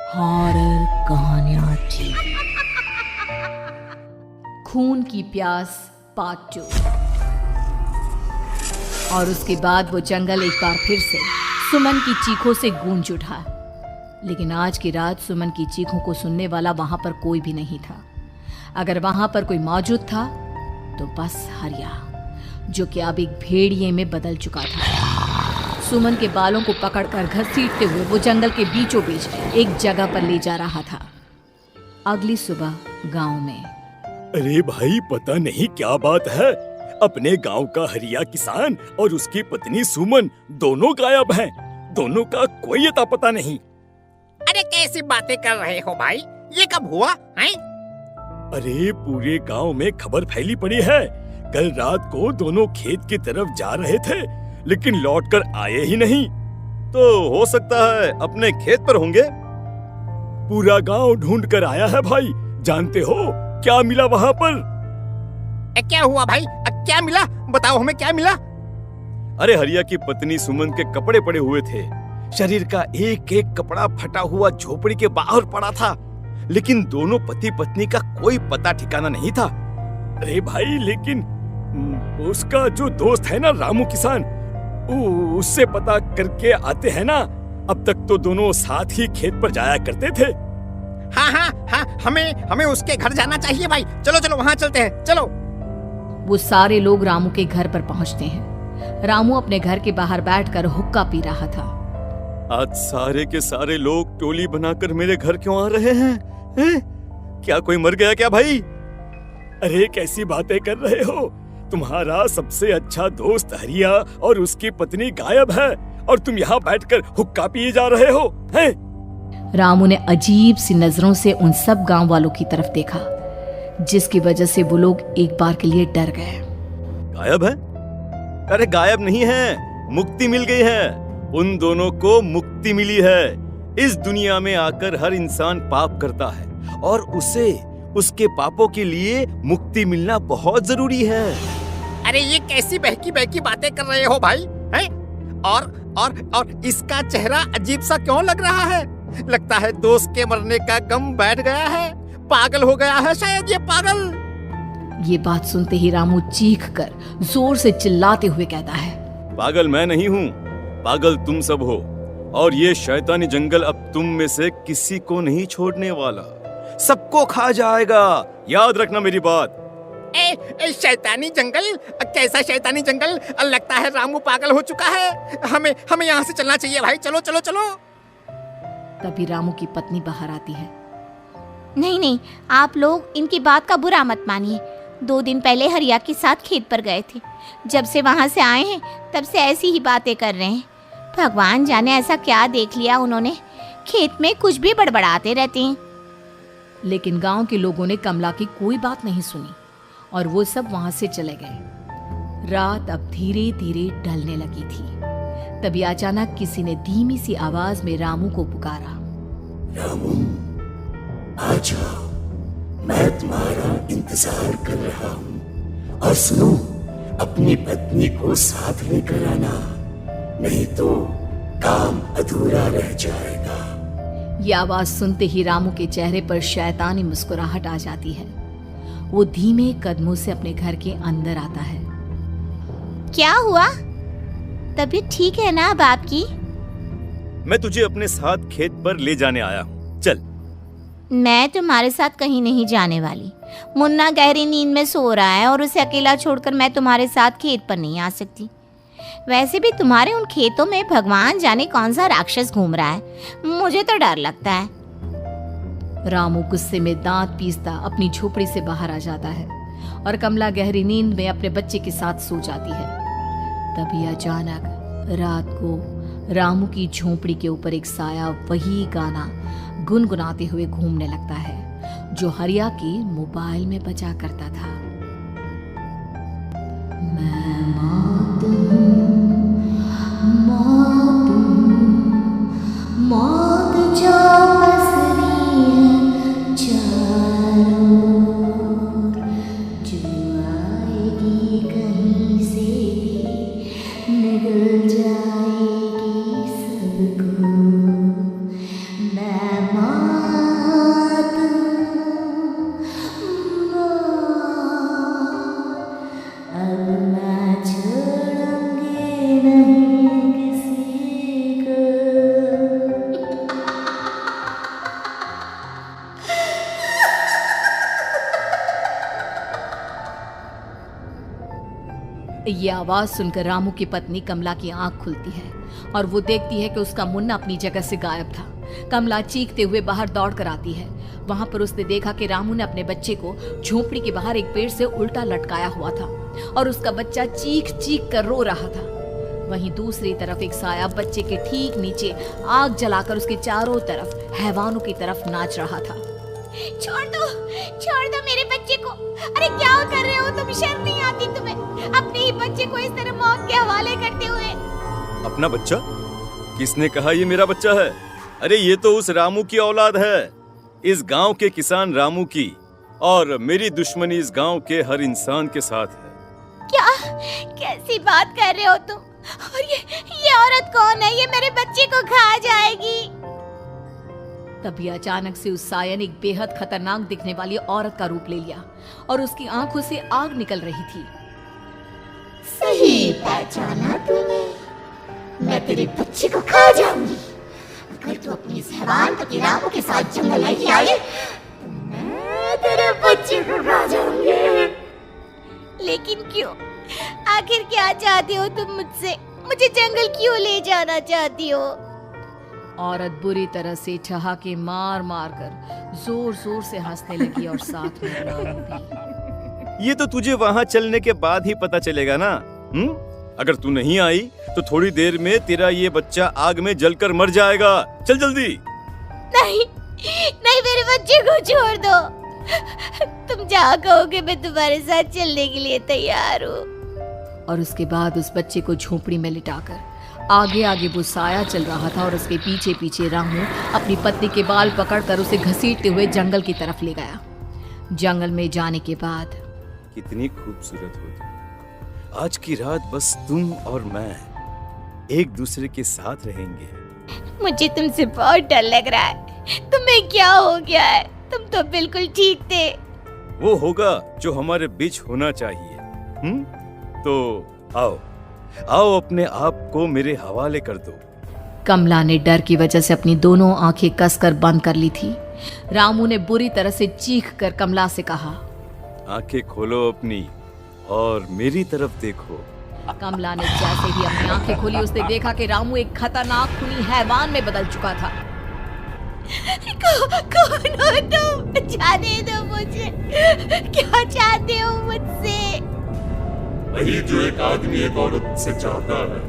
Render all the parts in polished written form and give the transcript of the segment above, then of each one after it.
Horror कहानियां थी। खून की प्यास पार्ट 2। और उसके बाद वो जंगल एक बार फिर से सुमन की चीखों से गूंज उठा। लेकिन आज की रात सुमन की चीखों को सुनने वाला वहां पर कोई भी नहीं था। अगर वहां पर कोई मौजूद था तो बस हरिया, जो कि अब एक भेड़िए में बदल चुका था। सुमन के बालों को पकड़कर घसीटते हुए वो जंगल के बीचों बीच एक जगह पर ले जा रहा था। अगली सुबह गांव में। अरे भाई, पता नहीं क्या बात है, अपने गांव का हरिया किसान और उसकी पत्नी सुमन दोनों गायब हैं। दोनों का कोई अता पता नहीं। अरे कैसी बातें कर रहे हो भाई, ये कब हुआ है? अरे पूरे गांव में खबर फैली पड़ी है। कल रात को दोनों खेत की तरफ जा रहे थे, लेकिन लौटकर आए ही नहीं। तो हो सकता है अपने खेत पर होंगे। पूरा गांव ढूंढ कर आया है भाई। जानते हो क्या मिला वहां पर? क्या हुआ भाई? क्या मिला? बताओ हमें, क्या मिला? अरे हरिया की पत्नी सुमन के कपड़े पड़े हुए थे। शरीर का एक एक कपड़ा फटा हुआ झोपड़ी के बाहर पड़ा था, लेकिन दोनों पति पत्नी का कोई पता ठिकाना नहीं था। अरे भाई, लेकिन उसका जो दोस्त है ना रामू किसान, उससे पता करके आते हैं ना। अब तक तो दोनों साथ ही खेत पर जाया करते थे। हाँ, हमें उसके घर जाना चाहिए भाई। चलो वहाँ चलते हैं, चलो। वो सारे लोग रामू के घर पर पहुंचते हैं। रामू अपने घर के बाहर बैठकर हुक्का पी रहा था। आज सारे के सारे लोग टोली बनाकर मेरे घर क्यों आ रहे हैं? क्या कोई मर गया क्या भाई? अरे कैसी बातें कर रहे हो? तुम्हारा सबसे अच्छा दोस्त हरिया और उसकी पत्नी गायब है, और तुम यहाँ बैठकर हुक्का पिए जा रहे हो हैं? रामू ने अजीब सी नजरों से उन सब गांव वालों की तरफ देखा, जिसकी वजह से वो लोग एक बार के लिए डर गए। गायब है? अरे गायब नहीं है, मुक्ति मिल गई है। उन दोनों को मुक्ति मिली है। इस दुनिया में आकर हर इंसान पाप करता है, और उसे उसके पापों के लिए मुक्ति मिलना बहुत जरूरी है। अरे ये कैसी बहकी बहकी बातें कर रहे हो भाई, हैं? और इसका चेहरा अजीब सा क्यों लग रहा है? लगता है दोस्त के मरने का गम बैठ गया है। पागल हो गया है शायद ये पागल। ये बात सुनते ही रामू चीख कर जोर से चिल्लाते हुए कहता है, पागल मैं नहीं हूँ, पागल तुम सब हो। और ये शैतानी जंगल अब तुम में से किसी को नहीं छोड़ने वाला, सबको खा जाएगा। याद रखना मेरी बात। शैतानी जंगल? कैसा शैतानी जंगल? लगता है रामू पागल हो चुका है। हमें यहाँ से चलना चाहिए भाई। चलो। तभी रामू की पत्नी बाहर आती है। नहीं, आप लोग इनकी बात का बुरा मत मानिए। 2 दिन पहले हरिया के साथ खेत पर गए थे। जब से वहाँ से आए हैं तब से ऐसी ही बातें कर रहे हैं। भगवान जाने ऐसा क्या देख लिया उन्होंने, खेत में कुछ भी बड़बड़ाते रहते हैं। लेकिन गांव के लोगों ने कमला की कोई बात नहीं सुनी, और वो सब वहां से चले गए। रात अब धीरे धीरे ढलने लगी थी। तभी अचानक किसी ने धीमी सी आवाज में रामू को पुकारा। रामू, आ जाओ, मैं तुम्हारा इंतजार कर रहा हूँ। और सुनो, अपनी पत्नी को साथ लेकर आना, नहीं तो काम अधूरा रह जाएगा। ये आवाज सुनते ही रामू के चेहरे पर शैतानी मुस्कुराहट आ जाती है। वो धीमे कदमों से अपने घर के अंदर आता है। क्या हुआ? तबीयत ठीक है ना अब आपकी? मैं तुझे अपने साथ खेत पर ले जाने आया हूँ, चल। मैं तुम्हारे साथ कहीं नहीं जाने वाली। मुन्ना गहरी नींद में सो रहा है, और उसे अकेला छोड़कर मैं तुम्हारे साथ खेत पर नहीं आ सकती। वैसे भी तुम्हारे उन खेतों में भगवान जाने कौन सा राक्षस घूम रहा है, मुझे तो डर लगता है। रामू गुस्से में दांत पीसता अपनी झोपड़ी से बाहर आ जाता है, और कमला गहरी नींद में अपने बच्चे के साथ सो जाती है। तभी अचानक रात को रामू की झोपड़ी के ऊपर एक साया वही गाना गुनगुनाते हुए घूमने लगता है, जो हरिया के मोबाइल में बजा करता था। मैं मौत जो बसरी है चारों ओर, जो आएगी कहीं से निगल जाएगी सबको। मैं ये आवाज सुनकर रामू की पत्नी कमला की आंख खुलती है और वो देखती है कि उसका मुन्ना अपनी जगह से गायब था। कमला चीखते हुए बाहर दौड़ कर आती है। वहां पर उसने देखा कि रामू ने अपने बच्चे को झोपड़ी के बाहर एक पेड़ से उल्टा लटकाया हुआ था और उसका बच्चा चीख चीख कर रो रहा था। वहीं दूसरी तरफ एक साया बच्चे के ठीक नीचे आग जलाकर उसके चारों तरफ हैवानों की तरफ नाच रहा था। छोड़ दो मेरे बच्चे को। अरे क्या कर रहे हो तुम? शर्म नहीं आती तुम्हें अपने ही बच्चे को इस तरह मौत के हवाले करते हुए? अपना बच्चा? किसने कहा ये मेरा बच्चा है? अरे ये तो उस रामू की औलाद है, इस गांव के किसान रामू की, और मेरी दुश्मनी इस गांव के हर इंसान के साथ है। क्या? कैसी बात कर रहे हो तुम? और ये औरत कौन है? ये मेरे बच्चे को खा जाएगी। तभी अचानक से उस साया ने एक बेहद खतरनाक दिखने वाली औरत का रूप ले लिया और उसकी आंखों से आग निकल रही थी। सही पहचाना तूने, मैं तेरे बच्चे को खा जाऊंगी। अगर तू अपनी इस हैवान पति रामू के साथ जंगल नहीं आई तो मैं तेरे बच्चे को खा जाऊंगी। लेकिन क्यों? आखिर क्या चाहते हो तुम मुझसे? मुझे जंगल क्यों ले जाना चाहती हो? औरत बुरी तरह से ठहाके मार मार कर जोर जोर से हंसने लगी और साथ में रामू भी। ये तो तुझे वहाँ चलने के बाद ही पता चलेगा ना। अगर तू नहीं आई तो थोड़ी देर में तेरा ये बच्चा आग में जलकर मर जाएगा। चल जल्दी। नहीं नहीं, मेरे बच्चे को छोड़ दो। तुम जहाँ कहोगे मैं तुम्हारे साथ चलने के लिए तैयार हूँ। और उसके बाद उस बच्चे को झोपड़ी में लिटाकर आगे आगे वो साया चल रहा था और उसके पीछे पीछे रामू अपनी पत्नी के बाल पकड़कर उसे घसीटते हुए जंगल की तरफ ले गया। जंगल में जाने के बाद कितनी खूबसूरत हो तुम। आज की रात बस तुम और मैं एक दूसरे के साथ रहेंगे। मुझे तुमसे बहुत डर लग रहा है। तुम्हें क्या हो गया है? तुम तो बिल्कुल ठीक थे। वो होगा जो हमारे बीच होना चाहिए। तो आओ आओ, अपने आप को मेरे हवाले कर दो। कमला ने डर की वजह से अपनी दोनों आंखें कसकर बंद कर ली थी। रामू ने बुरी तरह से चीख कर कमला से कहा, आंखें खोलो अपनी और मेरी तरफ देखो। कमला ने जैसे ही अपनी आंखें खोली उसने देखा कि रामू एक खतरनाक खूनी हैवान में बदल चुका था। कौन हो तुम? जाने दो मुझे। क्या चाहते हो मुझसे? वही जो एक आदमी एक औरत से चाहता है।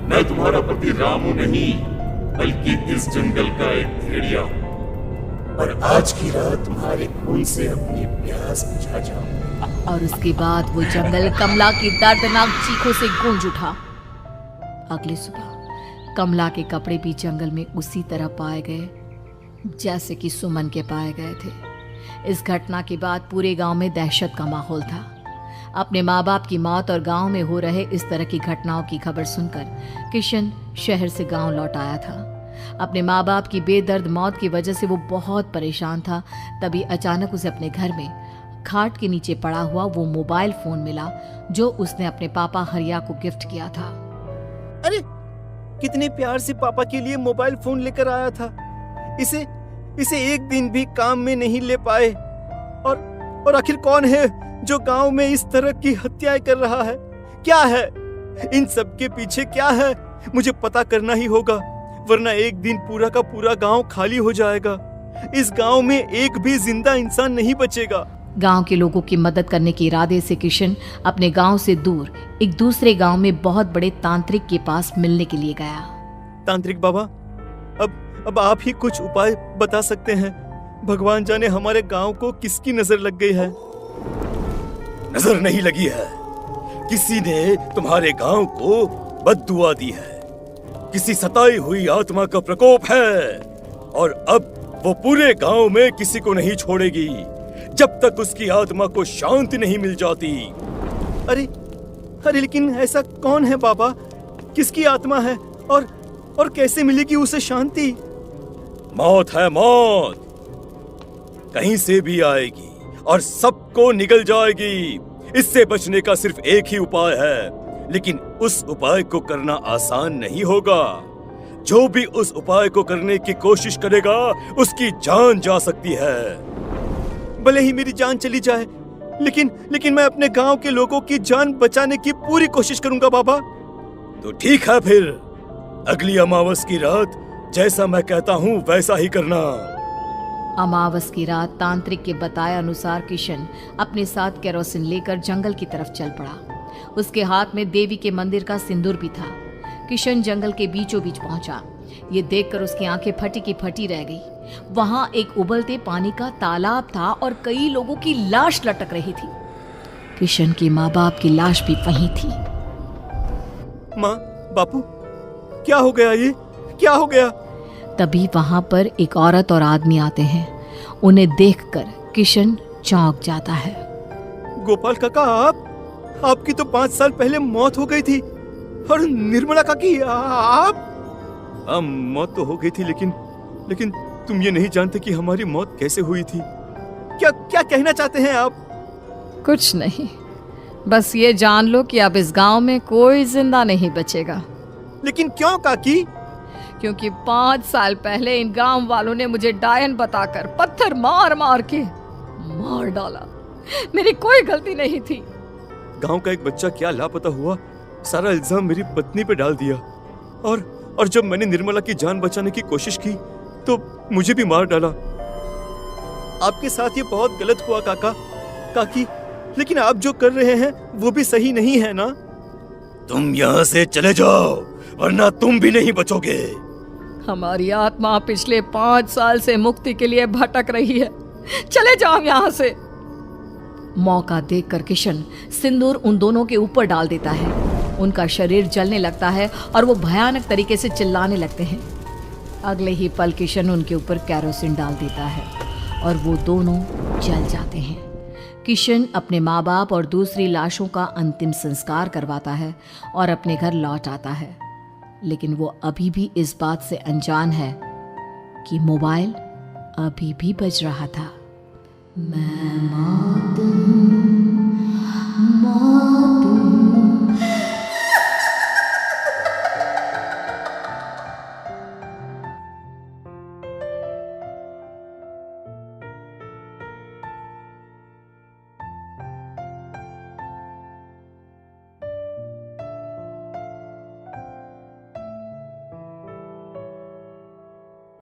मैं तुम्हारा पति रामू नहीं, बल्कि इस जंगल का एक भेड़िया हूँ, और आज की रात तुम्हारे खून से अपनी प्यास बुझा जाऊंगा। और उसके बाद वो जंगल कमला की दर्दनाक चीखों से गूंज उठा। अगली सुबह कमला के कपड़े भी जंगल में उसी तरह पाए गए जैसे कि सुमन के पाए गए थे। इस घटना के बाद पूरे गांव में दहशत का माहौल था। अपने माँ बाप की मौत और गांव में हो रहे इस तरह की घटनाओं की खबर सुनकर किशन शहर से गांव लौट आया था। अपने माँ बाप की बेदर्द मौत की वजह से वो बहुत परेशान था। तभी अचानक उसे अपने घर में खाट के नीचे पड़ा हुआ वो मोबाइल फोन मिला जो उसने अपने पापा हरिया को गिफ्ट किया था। अरे कितने प्यार से पापा के लिए मोबाइल फोन लेकर आया था। इसे एक दिन भी काम में नहीं ले पाए। और आखिर कौन है जो गांव में इस तरह की हत्याएं कर रहा है? क्या है इन सब के पीछे? क्या है? मुझे पता करना ही होगा, वरना एक दिन पूरा का पूरा गांव खाली हो जाएगा। इस गांव में एक भी जिंदा इंसान नहीं बचेगा। गांव के लोगों की मदद करने के इरादे से किशन अपने गांव से दूर एक दूसरे गांव में बहुत बड़े तांत्रिक के पास मिलने के लिए गया। तांत्रिक बाबा, अब आप ही कुछ उपाय बता सकते हैं। भगवान जाने हमारे गांव को किसकी नजर लग गई है। नजर नहीं लगी है, किसी ने तुम्हारे गांव को बद्दुआ दी है। किसी सताई हुई आत्मा का प्रकोप है और अब वो पूरे गांव में किसी को नहीं छोड़ेगी जब तक उसकी आत्मा को शांति नहीं मिल जाती। अरे लेकिन ऐसा कौन है बाबा? किसकी आत्मा है और कैसे मिलेगी उसे शांति? मौत है मौत, कहीं से भी आएगी और सबको निगल जाएगी। इससे बचने का सिर्फ एक ही उपाय है, लेकिन उस उपाय को करना आसान नहीं होगा। जो भी उस उपाय को करने की कोशिश करेगा उसकी जान जा सकती है। भले ही मेरी जान चली जाए, लेकिन मैं अपने गांव के लोगों की जान बचाने की पूरी कोशिश करूंगा बाबा। तो ठीक है, फिर अगली अमावस की रात जैसा मैं कहता हूँ वैसा ही करना। अमावस की रात तांत्रिक के बताए अनुसार किशन अपने साथ केरोसिन लेकर जंगल की तरफ चल पड़ा। उसके हाथ में देवी के मंदिर का सिंदूर भी था। किशन जंगल के बीचों बीच पहुंचा। ये देखकर उसकी आंखें फटी की फटी रह गई। वहां एक उबलते पानी का तालाब था और कई लोगों की लाश लटक रही थी। किशन के माँ बाप की लाश भी वहीं थी। माँ, बापू, क्या हो गया? ये क्या हो गया? तभी वहां पर एक औरत और आदमी आते हैं। उन्हें देखकर किशन चौंक जाता है। गोपाल काका, आपकी तो 5 साल पहले मौत हो गई थी। और निर्मला काकी, आप? मौत तो हो गई थी, लेकिन तुम ये नहीं जानते कि हमारी मौत कैसे हुई थी। क्या कहना चाहते हैं आप? कुछ नहीं, बस ये जान लो कि अब इस गांव में कोई जिंदा नहीं बचेगा। लेकिन क्यों काकी? क्योंकि 5 साल पहले इन गांव वालों ने मुझे डायन बताकर पत्थर मार मार के मार डाला। मेरी कोई गलती नहीं थी। गांव का एक बच्चा क्या लापता हुआ, सारा इल्जाम मेरी पत्नी पे डाल दिया। और जब मैंने निर्मला की जान बचाने की कोशिश की तो मुझे भी मार डाला। आपके साथ ये बहुत गलत हुआ काकी, लेकिन आप जो कर रहे हैं वो भी सही नहीं है ना? तुम यहाँ से चले जाओ वरना तुम भी नहीं बचोगे। हमारी आत्मा पिछले 5 साल से मुक्ति के लिए भटक रही है। चले जाओ यहाँ से। मौका देखकर किशन सिंदूर उन दोनों के ऊपर डाल देता है। उनका शरीर जलने लगता है और वो भयानक तरीके से चिल्लाने लगते हैं। अगले ही पल किशन उनके ऊपर केरोसिन डाल देता है और वो दोनों जल जाते हैं। किशन अपने माँ बाप और दूसरी लाशों का अंतिम संस्कार करवाता है और अपने घर लौट आता है। लेकिन वो अभी भी इस बात से अनजान है कि मोबाइल अभी भी बज रहा था। मैं मौत हूँ।